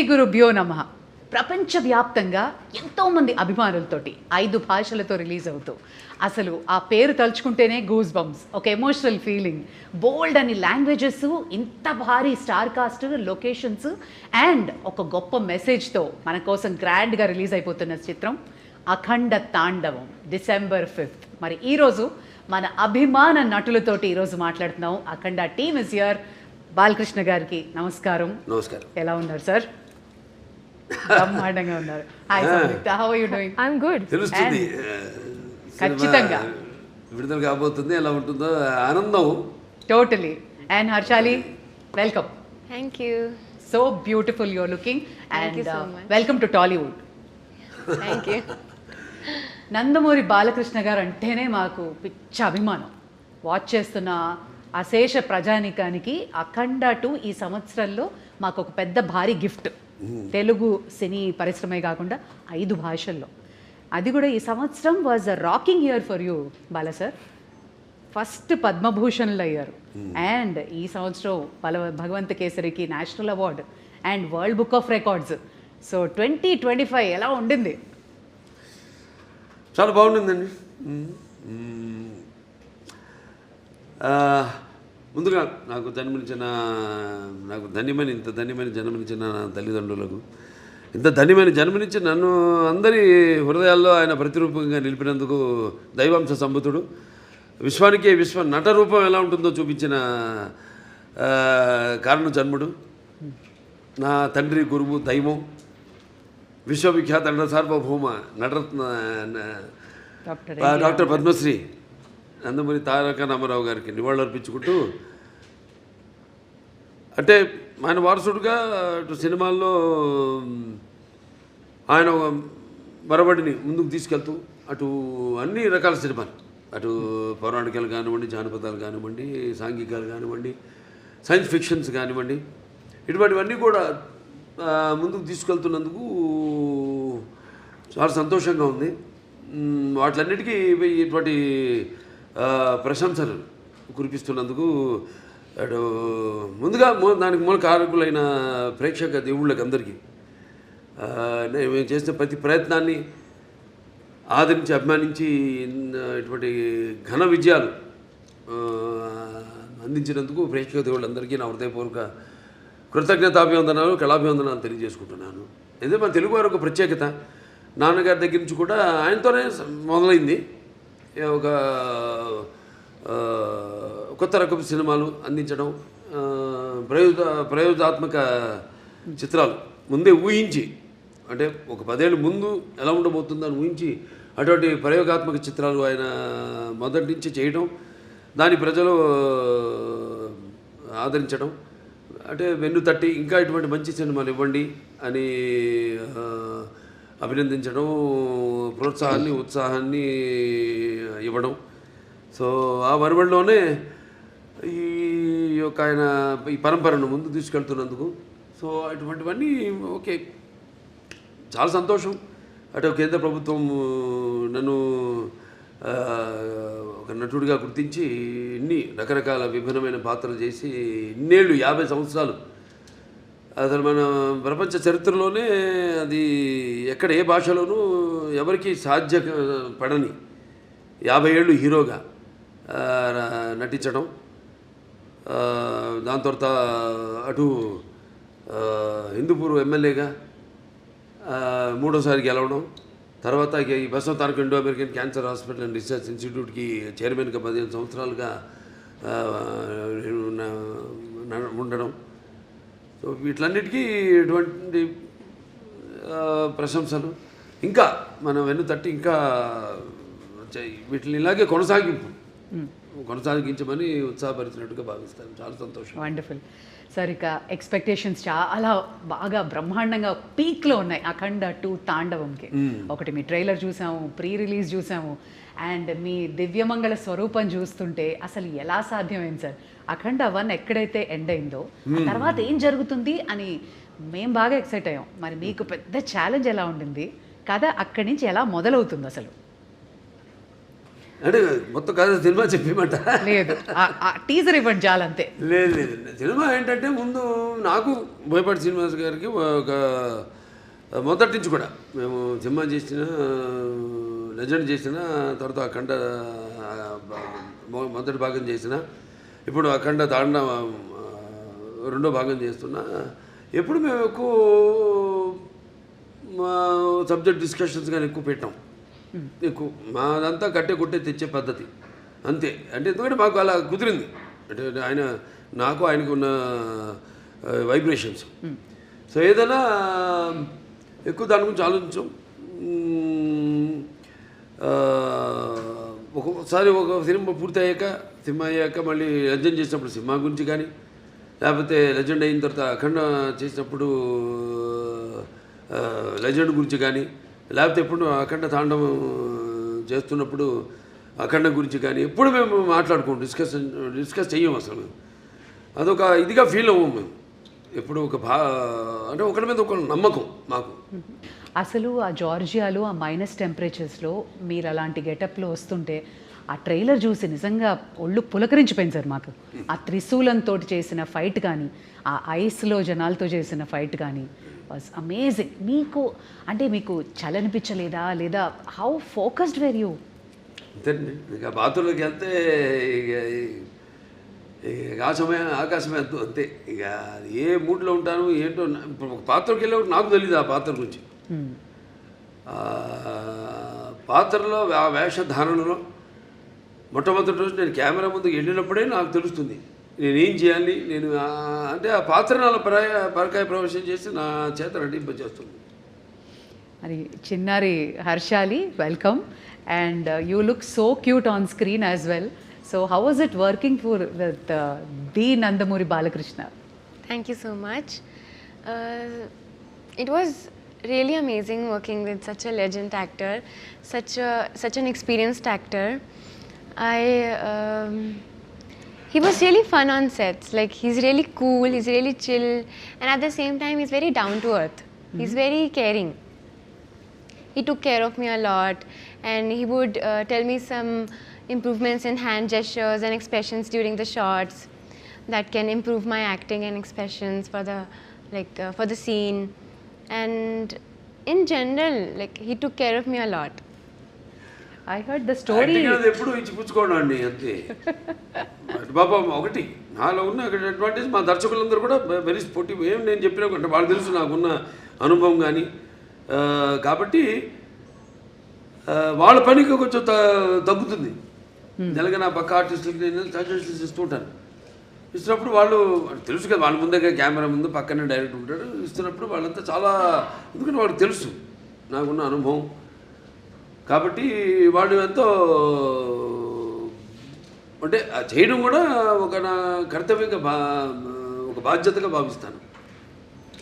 గురుభ్యో నమః. ప్రపంచవ్యాప్తంగా ఎంతోమంది అభిమానులతోటి 5 భాషలతో రిలీజ్ అవుతూ అసలు ఆ పేరు తలుచుకుంటేనే గూస్ బంప్స్, ఒక ఎమోషనల్ ఫీలింగ్, బోల్డ్ అని లాంగ్వేజెస్, ఇంత భారీ స్టార్ కాస్ట్, లొకేషన్స్ అండ్ ఒక గొప్ప మెసేజ్తో మన కోసం గ్రాండ్గా రిలీజ్ అయిపోతున్న చిత్రం అఖండ తాండవం December 5th. మరి ఈరోజు మన అభిమాన నటులతోటి ఈరోజు మాట్లాడుతున్నాం. Akhanda team is here. Balakrishna గారికి నమస్కారం. నమస్కారం. ఎలా ఉన్నారు సార్? బ్రహ్మాండంగా ఉన్నారు. Hi Samyuktha, how are you doing? I am good. తెలుస్తుంది ఖచ్చితంగా విడుదల కాబోతుంది, ఎలా ఉంటుందో ఆనందం. Totally. And Harshaali, welcome. Thank you. So beautiful your looking Thank you and so much. Welcome to Tollywood. Thank you. Nandamuri Balakrishna garu అంటేనే మాకు పిచ్చ అభిమానం. వాచ్ చేస్తున్న అశేష ప్రజానికానికి అఖండ 2 ఈ సంవత్సరంలో మాకు ఒక పెద్ద భారీ గిఫ్ట్. తెలుగు సినీ పరిశ్రమే కాకుండా 5 భాషల్లో. అది కూడా ఈ సంవత్సరం was a rocking year for you Bala sir. First పద్మభూషణ్లు అయ్యారు అండ్ ఈ సంవత్సరం భగవంత కేసరికి national award and world book of records. So 2025 ఎలా ఉండింది? చాలా బాగుంటుందండి. ముందుగా నాకు ఇంత ధన్యమైన జన్మనిచ్చిన నా తల్లిదండ్రులకు, ఇంత ధన్యమైన జన్మనిచ్చి నన్ను అందరి హృదయాల్లో ఆయన ప్రతిరూపంగా నిలిపినందుకు దైవాంశ సంభూతుడు, విశ్వానికే విశ్వ నట రూపం ఎలా ఉంటుందో చూపించిన కారణ జన్ముడు, నా తండ్రి గురువు దైవం, విశ్వవిఖ్యాత నట సార్వభౌమ నటరత్న డాక్టర్ పద్మశ్రీ నందమూరి తారక రామారావు గారికి నివాళులర్పించుకుంటూ, అంటే ఆయన వారసుడుగా అటు సినిమాల్లో ఆయన మరబడిని ముందుకు తీసుకెళ్తూ అటు అన్ని రకాల సినిమాలు, అటు పౌరాణికాలు కానివ్వండి, జానపదాలు కానివ్వండి, సాంఘికాలు కానివ్వండి, సైన్స్ ఫిక్షన్స్ కానివ్వండి, ఇటువంటివన్నీ కూడా ముందుకు తీసుకెళ్తున్నందుకు చాలా సంతోషంగా ఉంది. వాటిలన్నిటికీ ఇటువంటి ప్రశంసలు కురిపిస్తున్నందుకు అటు ముందుగా దానికి మూల కారకులైన ప్రేక్షక దేవుళ్ళకి అందరికీ మేము చేసిన ప్రతి ప్రయత్నాన్ని ఆదరించి అభిమానించి ఇటువంటి ఘన విజయాలు అందించినందుకు ప్రేక్షక దేవుళ్ళందరికీ నా హృదయపూర్వక కృతజ్ఞతాభివందనాలు, కళాభివందనాలు తెలియజేసుకుంటున్నాను. ఇదే మన తెలుగు వారి ఒక ప్రత్యేకత. నాన్నగారి దగ్గర నుంచి కూడా ఆయనతోనే మొదలైంది. ఒక కొత్త రకపు సినిమాలు అందించడం, ప్రయోగాత్మక చిత్రాలు ముందే ఊహించి, అంటే ఒక 10 ఏళ్ళు ముందు ఎలా ఉండబోతుందని ఊహించి అటువంటి ప్రయోగాత్మక చిత్రాలు ఆయన మొదటి నుంచి చేయడం, దాని ప్రజలు ఆదరించడం, అంటే వెన్ను తట్టి ఇంకా ఇటువంటి మంచి సినిమాలు ఇవ్వండి అని అభినందించడం, ప్రోత్సాహాన్ని ఉత్సాహాన్ని ఇవ్వడం. సో ఆ వరవడిలోనే ఈ యొక్క ఆయన ఈ పరంపరను ముందు తీసుకెళ్తున్నందుకు సో అటువంటివన్నీ ఓకే, చాలా సంతోషం. అటు కేంద్ర ప్రభుత్వం నన్ను ఒక నటుడిగా గుర్తించి ఇన్ని రకరకాల విభిన్నమైన పాత్రలు చేసి ఇన్నేళ్ళు 50 సంవత్సరాలు అసలు మన ప్రపంచ చరిత్రలోనే అది ఎక్కడ ఏ భాషలోనూ ఎవరికి సాధ్యపడని 50 ఏళ్ళు హీరోగా నటించడం, దాని తర్వాత అటు హిందూపూర్ ఎమ్మెల్యేగా 3వసారి గెలవడం, తర్వాత ఈ Basavataraka Indo American cancer hospital and research ఇన్స్టిట్యూట్కి చైర్మన్గా 15 సంవత్సరాలుగా ఉండడం. సో వీటిలన్నిటికీ ఎటువంటి ప్రశంసలు ఇంకా మనం వెన్ను తట్టి ఇంకా వీటిని ఇలాగే కొనసాగించమని ఉత్సాహపరిచినట్టుగా భావిస్తాను. చాలా సంతోషం. Wonderful sir. ఇక ఎక్స్పెక్టేషన్స్ చాలా బాగా బ్రహ్మాండంగా పీక్లో ఉన్నాయి అఖండ 2 తాండవంకి. ఒకటి మీ ట్రైలర్ చూసాము, ప్రీ రిలీజ్ చూసాము, అండ్ మీ దివ్యమంగళ స్వరూపం చూస్తుంటే అసలు ఎలా సాధ్యమైంది సార్? అఖండ 1 ఎక్కడైతే ఎండ్ అయిందో తర్వాత ఏం జరుగుతుంది అని మేము బాగా ఎక్సైట్ అయ్యాం. మరి మీకు పెద్ద ఛాలెంజ్ ఎలా ఉండింది? కథ అక్కడి నుంచి ఎలా మొదలవుతుంది అసలు? అంటే మొత్తం కథ సినిమా చెప్పేమంట లేదు టీజర్ ఇవ్వండి చాలంతే. లేదు లేదు సినిమా ఏంటంటే ముందు నాకు బోయపాటి శ్రీనివాస్ గారికి ఒక మొదటి నుంచి కూడా మేము సినిమా చేసిన లెజెండ్ చేసిన తర్వాత అఖండ మొదటి భాగం చేసిన ఇప్పుడు అఖండ తాండ రెండో భాగం చేస్తున్నా. ఎప్పుడు మేము ఎక్కువ సబ్జెక్ట్ డిస్కషన్స్ కానీ ఎక్కువ పెట్టాం. ఎక్కువ మాదంతా కట్టే కొట్టే తెచ్చే పద్ధతి అంతే. అంటే ఎందుకంటే మాకు అలా కుదిరింది. అంటే ఆయన నాకు ఆయనకు ఉన్న వైబ్రేషన్స్. సో ఏదైనా ఎక్కువ దాని గురించి ఆలోచించాం. ఒక్కొక్కసారి ఒక సినిమా పూర్తి అయ్యాక మళ్ళీ లెజెండ్ చేసినప్పుడు సినిమా గురించి కానీ, లేకపోతే లెజెండ్ అయిన తర్వాత అఖండ చేసినప్పుడు లెజెండ్ గురించి కానీ, లేకపోతే ఎప్పుడు అఖండ తాండవం చేస్తున్నప్పుడు అఖండ గురించి కానీ ఎప్పుడు మేము మాట్లాడుకోం, డిస్కస్ చెయ్యం అసలు. అదొక ఇదిగా ఫీల్ అవ్వం మేము ఎప్పుడు. అంటే ఒకరి మీద ఒక నమ్మకం మాకు. అసలు ఆ జార్జియాలో ఆ మైనస్ టెంపరేచర్స్లో మీరు అలాంటి గెటప్లో వస్తుంటే ఆ ట్రైలర్ చూసి నిజంగా ఒళ్ళు పులకరించిపోయింది సార్ మాకు. ఆ త్రిశూలంతో చేసిన ఫైట్ కానీ, ఆ ఐస్లో జనాలతో చేసిన ఫైట్ కానీ వాజ్ అమేజింగ్. మీకు చలనిపించలేదా, లేదా హౌ ఫోకస్డ్ వేర్ యూ? అంతేనండి. ఇక బాత్రూంలోకి వెళ్తే ఇక ఆకాశమే అంతే. ఇక ఏ మూడ్లో ఉంటాను ఏంటో. ఇప్పుడు ఒక పాత్రకి వెళ్ళేవాడు నాకు తెలియదు ఆ పాత్ర గురించి. పాత్రలో ఆ వేషధారణలో మొట్టమొదటి రోజు నేను కెమెరా ముందుకు వెళ్ళినప్పుడే నాకు తెలుస్తుంది నేనేం చేయాలి. నేను అంటే ఆ పాత్ర నాలో పరకాయ ప్రవేశం చేసి నా చేత నటింపజేస్తుంది. మరి చిన్నారి Harshali, welcome. And you look so cute on screen as well. So how was it working for with the Nandamuri Balakrishna? Thank you so much. It was really amazing working with such a legend actor, such an experienced actor. He was really fun on sets. Like, he's really cool, he's really chill, and at the same time he's very down to earth. He's very caring. He took care of me a lot, and he would tell me some improvements in hand gestures and expressions during the shots that can improve my acting and expressions for the scene. And in general, like, he took care of me a lot. I heard the story. ఎప్పుడు ఇచ్చి పుచ్చుకోవడం అండి అంతే. బాబా ఒకటి నాలో ఉన్న advantage మా దర్శకులందరూ కూడా very sportive. ఏం నేను చెప్పినా అంటే వాళ్ళు తెలుసు నాకున్న అనుభవం కానీ. కాబట్టి వాళ్ళ పనికి కొంచెం తగ్గుతుంది. జనగా నా పక్క ఆర్టిస్టులకి నేను సజెషన్స్ ఇస్తూ ఉంటాను. ఇస్తున్నప్పుడు వాళ్ళు తెలుసు కదా, వాళ్ళ ముందే కెమెరా ముందు పక్కనే డైరెక్టర్ ఉంటాడు. ఇస్తున్నప్పుడు వాళ్ళంతా చాలా, ఎందుకంటే వాళ్ళకి తెలుసు నాకున్న అనుభవం. కాబట్టి వాళ్ళు ఎంతో అంటే చేయడం కూడా ఒక నా కర్తవ్యంగా ఒక బాధ్యతగా భావిస్తాను.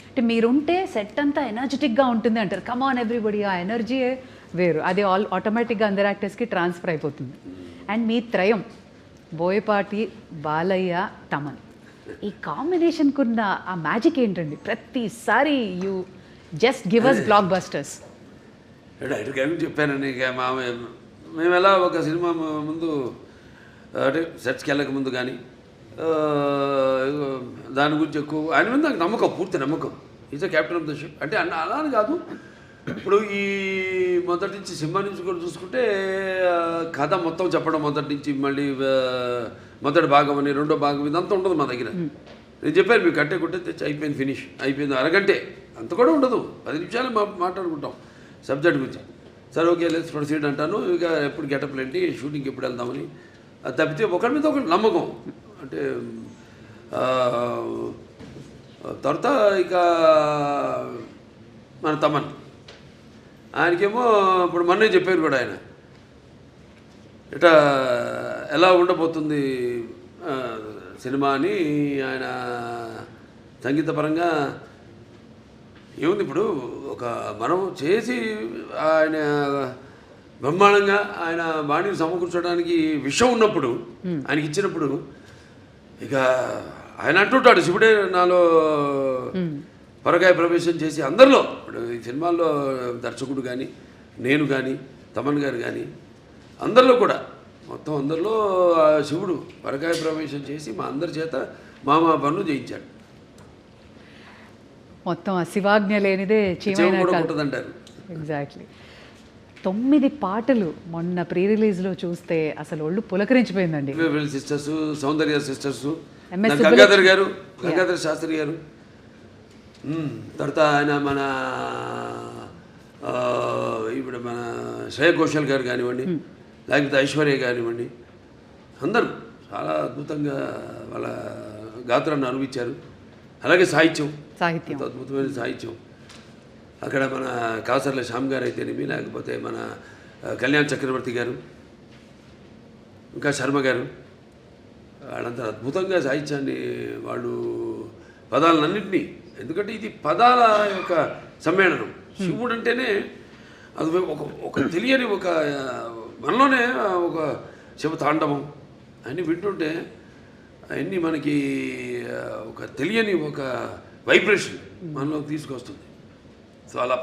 అంటే మీరుంటే సెట్ అంతా ఎనర్జెటిక్గా ఉంటుంది అంటారు. కమ్ ఆన్ ఎవ్రీబడి, ఆ ఎనర్జీయే వేరు. అది ఆటోమేటిక్గా అందరు యాక్టర్స్కి ట్రాన్స్ఫర్ అయిపోతుంది. అండ్ మీ త్రయం బోయపాటి, బాలయ్య, తమన్, ఈ కాంబినేషన్కి ఉన్న ఆ మ్యాజిక్ ఏంటండి? ప్రతిసారి you just give us blockbusters. డైరెక్ట్గా చెప్పానండి. ఇక మేము ఎలా ఒక సినిమా ముందు అంటే సెట్స్కి వెళ్ళక ముందు కానీ దాని గురించి ఎక్కువ ఆయన మీద నాకు నమ్మకం, పూర్తి నమ్మకం. Is a captain of the ship. అంటే అలా అని కాదు. ఇప్పుడు ఈ మొదటి నుంచి సినిమా నుంచి కూడా చూసుకుంటే కథ మొత్తం చెప్పడం మొదటి నుంచి, మళ్ళీ మొదటి భాగం అని రెండో భాగం ఇదంతా ఉండదు మా దగ్గర. నేను చెప్పాను మీకు కట్టే కొట్టే తెచ్చి అయిపోయింది, ఫినిష్ అయిపోయింది. అరగంటే అంత కూడా ఉండదు, 10 నిమిషాలు మాట్లాడుకుంటాం సబ్జెక్ట్ గురించి. సరే ఓకే లెట్స్ ప్రొసీడ్ అంటాను. ఇక ఎప్పుడు గెటప్లు ఏంటి, షూటింగ్కి ఎప్పుడు వెళ్దామని. అది తప్పితే ఒకరి మీద ఒకటి నమ్మకం. అంటే తర్వాత ఇక మన తమన్, ఆయనకేమో ఇప్పుడు మొన్నే చెప్పారు కూడా ఆయన ఇట్లా ఎలా ఉండబోతుంది సినిమా అని. ఆయన సంగీతపరంగా ఏముంది, ఇప్పుడు ఒక మనం చేసి ఆయన బ్రహ్మాండంగా ఆయన బాణీని సమకూర్చడానికి విషయం ఉన్నప్పుడు ఆయనకి ఇచ్చినప్పుడు ఇక ఆయన అంటుంటాడు, శివుడే నాలో పరకాయ ప్రవేశం చేసి అందరిలో. ఇప్పుడు ఈ సినిమాల్లో దర్శకుడు కానీ, నేను కానీ, తమన్ గారు కానీ, అందరిలో కూడా మొత్తం అందరిలో ఆ శివుడు పరకాయ ప్రవేశం చేసి మా అందరి చేత మా పనులు చేయించాడు. మొత్తం ఆ శివాజ్ఞ లేనిదే చెవు చీమైనా కూడా కాదు. ఉంటుందంటారు. ఎగ్జాక్ట్లీ. 9 పాటలు మొన్న ప్రీ రిలీజ్లో చూస్తే అసలు ఒళ్ళు పులకరించిపోయిందండి. సిస్టర్స్, సౌందర్య సిస్టర్స్, MS గంగాధర్ గారు, గంగాధర్ శాస్త్రి గారు, తర్వాత ఆయన మన ఇప్పుడు మన శ్రేయ ఘోషల్ గారు కానివ్వండి, లేకపోతే ఐశ్వర్య కానివ్వండి, అందరూ చాలా అద్భుతంగా వాళ్ళ గాత్రాన్ని అనుభవించారు. అలాగే సాహిత్యం, సాహిత్యం అద్భుతమైన సాహిత్యం. అక్కడ మన కాసర్ల శ్యామ్ గారు అయితేనేమి, లేకపోతే మన కళ్యాణ్ చక్రవర్తి గారు, ఇంకా శర్మ గారు, వాళ్ళంతా అద్భుతంగా సాహిత్యాన్ని వాళ్ళు పదాలన్నింటినీ, ఎందుకంటే ఇది పదాల యొక్క సమ్మేళనం. శివుడు అంటేనే అది ఒక తెలియని ఒక మనలోనే ఒక శివ తాండవం అన్నీ వింటుంటే అవన్నీ మనకి ఒక తెలియని ఒక వైబ్రేషన్ మనలోకి తీసుకొస్తుంది. సో అలా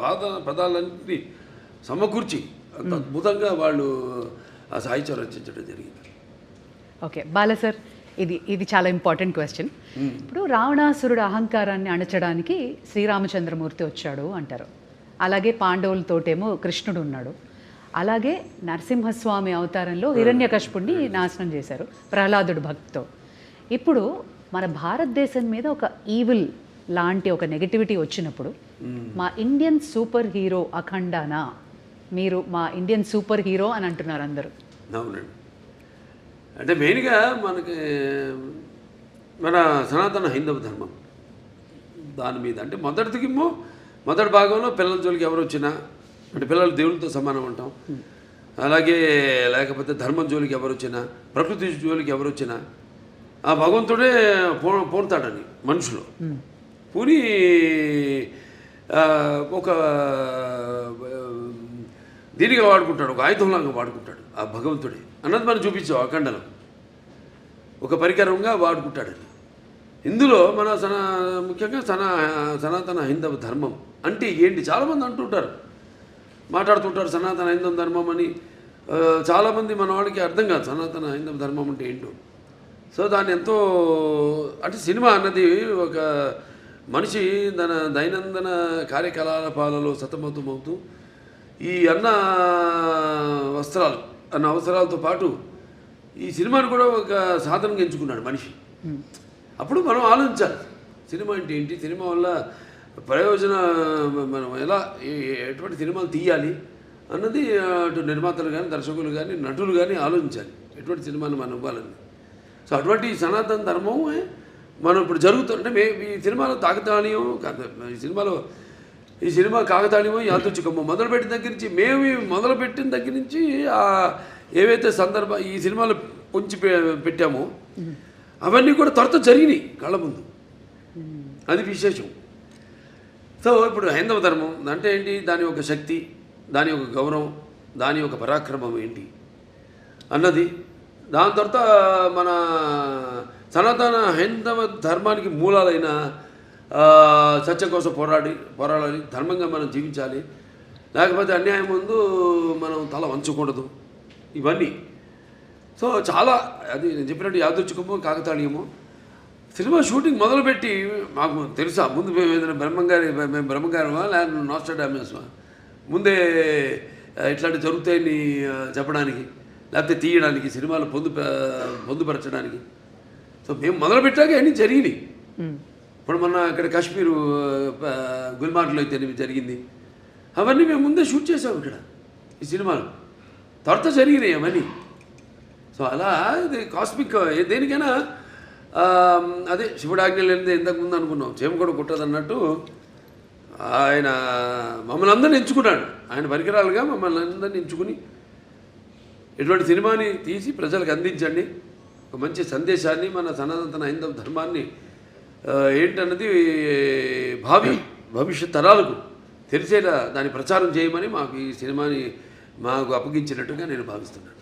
పదాలన్నింటినీ సమకూర్చి అంత అద్భుతంగా వాళ్ళు ఆ సాహిత్యం రచించడం జరిగింది. ఓకే బాల సార్, ఇది చాలా ఇంపార్టెంట్ క్వశ్చన్. ఇప్పుడు రావణాసురుడు అహంకారాన్ని అణచడానికి శ్రీరామచంద్రమూర్తి వచ్చాడు అంటారు. అలాగే పాండవులతోటేమో కృష్ణుడు ఉన్నాడు. అలాగే నరసింహస్వామి అవతారంలో హిరణ్యకశిపుణ్ణి నాశనం చేశారు ప్రహ్లాదుడు భక్తితో. ఇప్పుడు మన భారతదేశం మీద ఒక ఈవిల్ లాంటి ఒక నెగటివిటీ వచ్చినప్పుడు మా ఇండియన్ సూపర్ హీరో అఖండానా, మీరు మా ఇండియన్ సూపర్ హీరో అని అంటున్నారు అందరూ. అవునండి. అంటే మెయిన్గా మనకి మన సనాతన హైందవ ధర్మం దాని మీద, అంటే మొదటి భాగంలో పిల్లల జోలికి ఎవరు వచ్చినా, అంటే పిల్లలు దేవునితో సమానం అంటాం. అలాగే లేకపోతే ధర్మం జోలికి ఎవరు వచ్చినా, ప్రకృతి జోలికి ఎవరు వచ్చినా ఆ భగవంతుడే పోతాడని మనుషులు పూని ఒక దీనిగా వాడుకుంటాడు, ఒక ఆయుధంలాగా వాడుకుంటాడు ఆ భగవంతుడే అన్నది మనం చూపించాం అఖండలో. ఒక పరికరంగా వాడుకుంటాడని. ఇందులో మన ముఖ్యంగా సనాతన హైందవ ధర్మం అంటే ఏంటి చాలామంది అంటుంటారు, మాట్లాడుతుంటారు సనాతన హైందవ ధర్మం అని. చాలామంది మన వాళ్ళకి అర్థం కాదు సనాతన హైందవ ధర్మం అంటే ఏంటో. సో దాన్ని ఎంతో, అంటే సినిమా అన్నది ఒక మనిషి తన దైనందిన కార్యకలాపాలలో సతమతమవుతూ ఈ అన్న అవసరాలతో పాటు ఈ సినిమాని కూడా ఒక సాధనంగా ఎంచుకున్నాడు మనిషి. అప్పుడు మనం ఆలోచించాలి సినిమా అంటే ఏంటి, సినిమా వల్ల మనం ఎలా ఎటువంటి సినిమాలు తీయాలి అన్నది అటు నిర్మాతలు కానీ, దర్శకులు కానీ, నటులు కానీ ఆలోచించాలి ఎటువంటి సినిమాని మనం ఇవ్వాలని. సో అటువంటి సనాతన ధర్మం మనం ఇప్పుడు జరుగుతుంటే ఈ సినిమాలో కాకతాళీయం, ఈ సినిమా కాకతాళీయం యాదృచ్ఛికమో మొదలుపెట్టిన దగ్గర నుంచి, మొదలుపెట్టిన దగ్గర నుంచి ఏవైతే ఈ సినిమాలు పొంచి పెట్టామో అవన్నీ కూడా త్వరతో జరిగినాయి కళ్ళ ముందు. అది విశేషం. సో ఇప్పుడు హైందవ ధర్మం అంటే ఏంటి, దాని యొక్క శక్తి, దాని యొక్క గౌరవం, దాని యొక్క పరాక్రమం ఏంటి అన్నది. దాని తర్వాత మన సనాతన హైందవ ధర్మానికి మూలాలైన సత్యం కోసం పోరాడాలి, ధర్మంగా మనం జీవించాలి, లేకపోతే అన్యాయం ముందు మనం తల వంచకూడదు, ఇవన్నీ. సో చాలా అది నేను చెప్పినట్టు యాదృచ్ఛికమో కాకతాళీయమో. సినిమా షూటింగ్ మొదలుపెట్టి మాకు తెలుసా ముందు మేము ఏదైనా బ్రహ్మంగారమా లేకపోతే నాస్ట్రాడామస్మా ముందే ఇట్లాంటి జరుగుతాయని చెప్పడానికి, లేకపోతే తీయడానికి, సినిమాలు పొందుపరచడానికి. సో మేము మొదలుపెట్టాక అన్నీ జరిగినాయి. ఇప్పుడు మొన్న ఇక్కడ కాశ్మీరు గుల్మార్గ్లో అయితే జరిగింది, అవన్నీ మేము ముందే షూట్ చేసాము ఇక్కడ ఈ సినిమాలు, త్వరతో జరిగినాయి అవన్నీ. సో అలా ఇది కాస్మిక్ దేనికైనా అదే శివుడాజ్ఞ లేనిదే ఇంతకుముందు అనుకున్నాం చేమ కూడా కుట్టదన్నట్టు ఆయన మమ్మల్ని అందరిని ఎంచుకున్నాడు, ఆయన పరికరాలుగా మమ్మల్ని అందరిని ఎంచుకుని ఇటువంటి సినిమాని తీసి ప్రజలకు అందించండి, ఒక మంచి సందేశాన్ని, మన సనాతన హైందవ ధర్మాన్ని ఏంటన్నది భవిష్యత్ తరాలకు తెలిసేలా దాన్ని ప్రచారం చేయమని మాకు ఈ సినిమాని మాకు అప్పగించినట్టుగా నేను భావిస్తున్నాను.